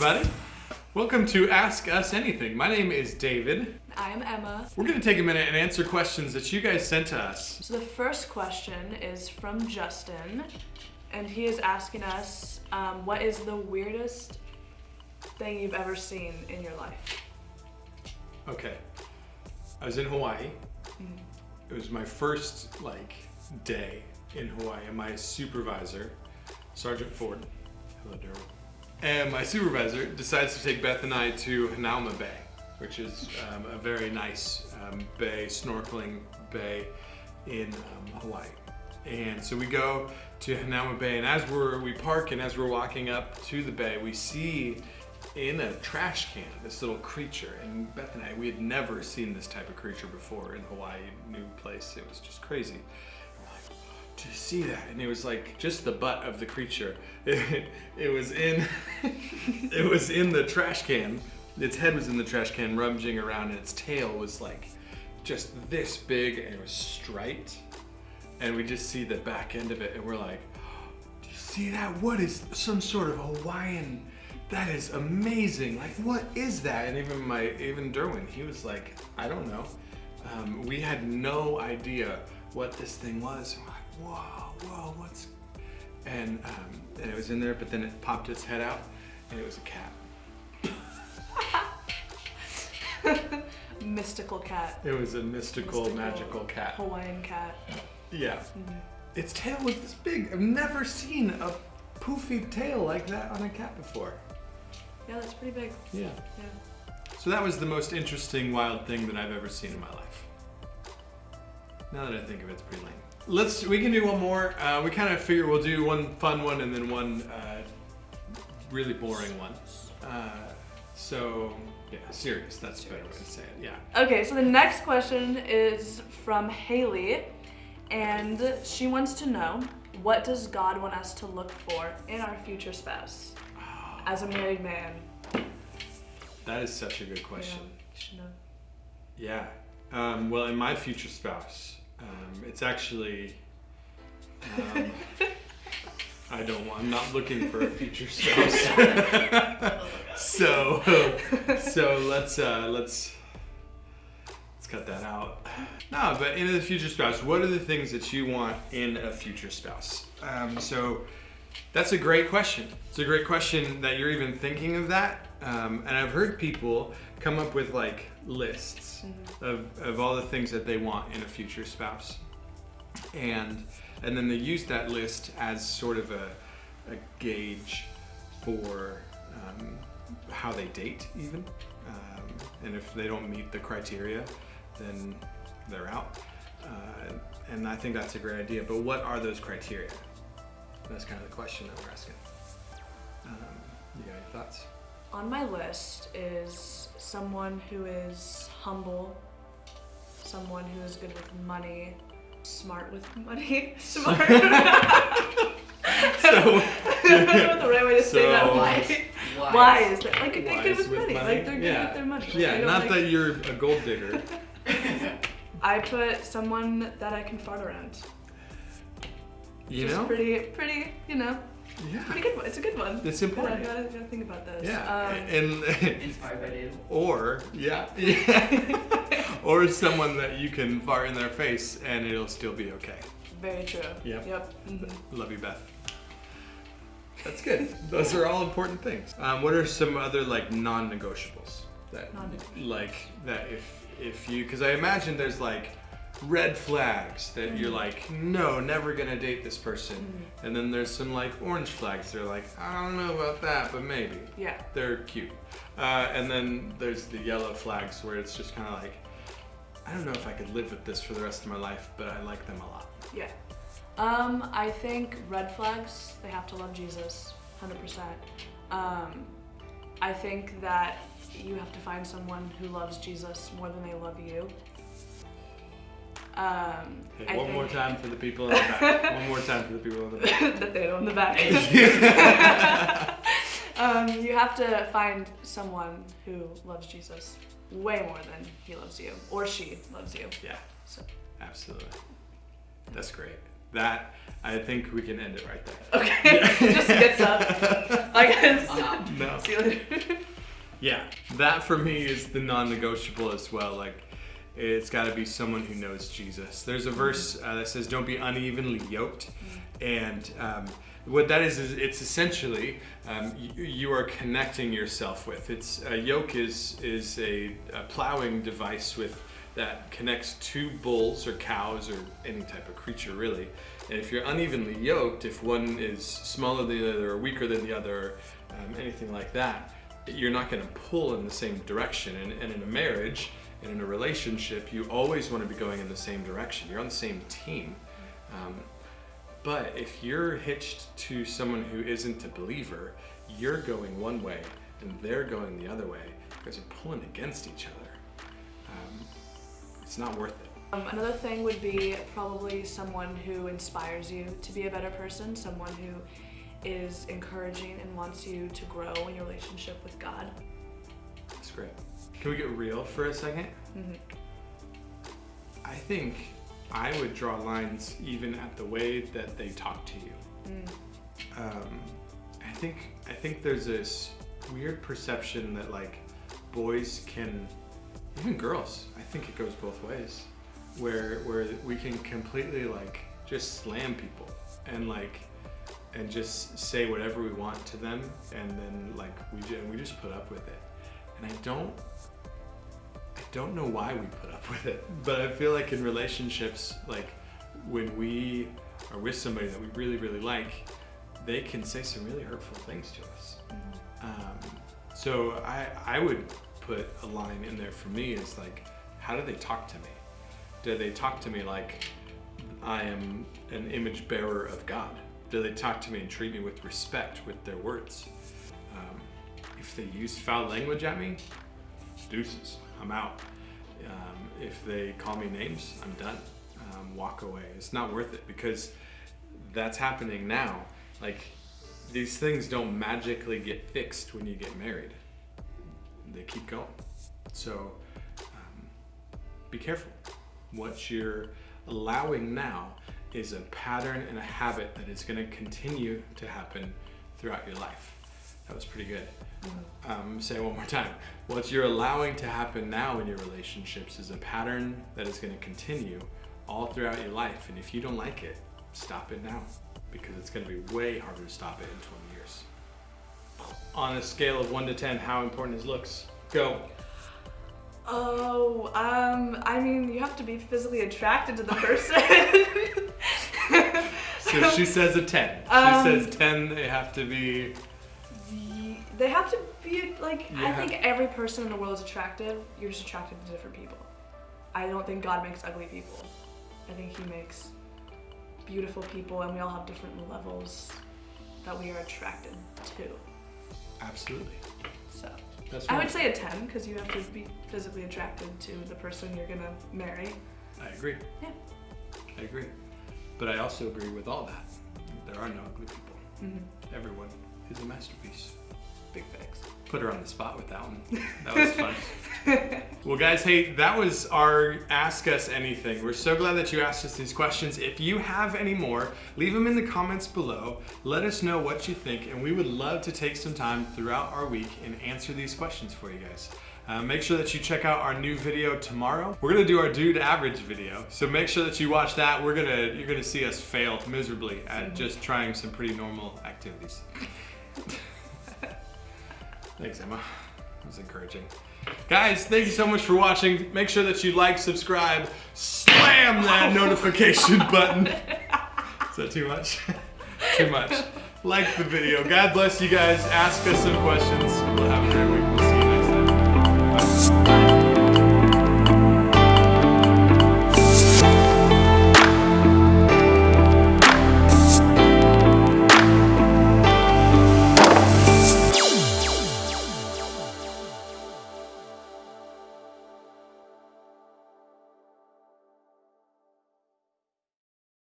everybody. Welcome to Ask Us Anything. My name is David. I am Emma. We're going to take a minute and answer questions that you guys sent to us. So the first question is from Justin, and he is asking us, what is the weirdest thing you've ever seen in your life? Okay. I was in Hawaii. It was my first day in Hawaii, and my supervisor, Sergeant Ford, hello Daryl, and my supervisor decides to take Beth and I to Hanauma Bay, which is a very nice bay, snorkeling bay in Hawaii. And so we go to Hanauma Bay, and as we park, and as we're walking up to the bay, we see in a trash can this little creature. And Beth and I, we had never seen this type of creature before in Hawaii, new place. It was just crazy. And we're like, "Do you see that?" And it was like just the butt of the creature. It was in it was in the trash can. Its head was in the trash can, rummaging around, and its tail was like just this big, and it was striped. And we just see the back end of it, and we're like, "Do you see that? What is some sort of Hawaiian? That is amazing! Like, what is that?" And even Derwin, he was like, "I don't know." We had no idea what this thing was. And we're like, whoa, what's? And it was in there, but then it popped its head out, and it was a cat. Mystical cat. It was a mystical magical cat. Hawaiian cat. Yeah. Mm-hmm. Its tail was this big. I've never seen a poofy tail like that on a cat before. Yeah, that's pretty big. Yeah. Yeah. So that was the most interesting wild thing that I've ever seen in my life. Now that I think of it, it's pretty lame. We can do one more. We kind of figure we'll do one fun one and then one really boring one. So yeah, serious. That's a better way to say it. Yeah. Okay, so the next question is from Haley, and she wants to know, what does God want us to look for in our future spouse as a married man? That is such a good question. Yeah, you should know. Yeah. Well, in my future spouse, it's actually, I'm not looking for a future spouse. So let's cut that out. No, but in the future spouse, what are the things that you want in a future spouse? So that's a great question. It's a great question that you're even thinking of that. And I've heard people come up with lists of all the things that they want in a future spouse. And then they use that list as sort of a gauge for how they date even. And if they don't meet the criteria, then they're out. And I think that's a great idea. But what are those criteria? That's kind of the question that we're asking. You got any thoughts? On my list is someone who is humble, someone who is good with money, smart with money. Smart. I don't know the right way to say that. Wise. Like they're good with money. Like they're good with their money. Yeah, not that you're a gold digger. I put someone that I can fart around. Just pretty, Yeah. Pretty good one. It's a good one. It's important. Gotta think about those. Yeah. And inspired by David. Or or someone that you can fart in their face and it'll still be okay. Very true. Yep. Mm-hmm. Love you, Beth. That's good. Those are all important things. What are some other non-negotiables that that if you, because I imagine there's red flags that you're no, never gonna date this person. And then there's some orange flags. They're I don't know about that, but maybe. Yeah. They're cute. And then there's the yellow flags where it's just kind of I don't know if I could live with this for the rest of my life, but I like them a lot. Yeah. I think red flags, they have to love Jesus, 100%. I think that you have to find someone who loves Jesus more than they love you. Hey, one more time for the people in the back. One more time for the people in the back. That they know in the back. You have to find someone who loves Jesus way more than he loves you, or she loves you. Yeah. So. Absolutely. That's great. That, I think we can end it right there. Okay, just gets up. I guess. No. See you later. Yeah, that for me is the non-negotiable as well. Like, it's got to be someone who knows Jesus. There's a verse that says, "Don't be unevenly yoked," and what that is it's essentially you are connecting yourself with. It's a yoke is a plowing device that connects two bulls or cows or any type of creature really. And if you're unevenly yoked, if one is smaller than the other or weaker than the other, anything like that, you're not going to pull in the same direction. And in a marriage and in a relationship, you always want to be going in the same direction. You're on the same team. But if you're hitched to someone who isn't a believer, you're going one way and they're going the other way. You guys are pulling against each other. It's not worth it. Another thing would be probably someone who inspires you to be a better person, someone who is encouraging and wants you to grow in your relationship with God. That's great. Can we get real for a second? Mm-hmm. I think I would draw lines even at the way that they talk to you. I think there's this weird perception that like boys can, even girls, I think it goes both ways, where we can completely like just slam people and just say whatever we want to them, and then like we just put up with it. And I don't know why we put up with it, but I feel like in relationships, like when we are with somebody that we really, really like, they can say some really hurtful things to us. So I would put a line in there for me is like, how do they talk to me? Do they talk to me like I am an image bearer of God? Do they talk to me and treat me with respect with their words? If they use foul language at me, deuces, I'm out. If they call me names, I'm done. Walk away. It's not worth it because that's happening now. Like, these things don't magically get fixed when you get married. They keep going. So be careful. What you're allowing now is a pattern and a habit that is going to continue to happen throughout your life. That was pretty good. Say it one more time. What you're allowing to happen now in your relationships is a pattern that is going to continue all throughout your life. And if you don't like it, stop it now, because it's going to be way harder to stop it in 20 years. On a scale of 1 to 10, how important is looks? Go. Oh, I mean, you have to be physically attracted to the person. So she says a 10. She says 10, they have to be... They have to be, like, I think every person in the world is attractive. You're just attracted to different people. I don't think God makes ugly people. I think he makes beautiful people, and we all have different levels that we are attracted to. Absolutely. So, That's I would say a 10, because you have to be physically attracted to the person you're gonna marry. I agree. Yeah. I agree. But I also agree with all that. There are no ugly people. Mm-hmm. Everyone is a masterpiece. Big facts. Put her on the spot with that one. That was fun. Well, guys, hey, that was our Ask Us Anything. We're so glad that you asked us these questions. If you have any more, leave them in the comments below. Let us know what you think, and we would love to take some time throughout our week and answer these questions for you guys. Make sure that you check out our new video tomorrow. We're gonna do our Dude Average video, so make sure that you watch that. You're gonna see us fail miserably at just trying some pretty normal activities. Thanks, Emma. That was encouraging. Guys, thank you so much for watching. Make sure that you like, subscribe, slam that notification button. Is that too much? Too much. Like the video. God bless you guys. Ask us some questions. We'll have a great week. We'll see you next time. Bye.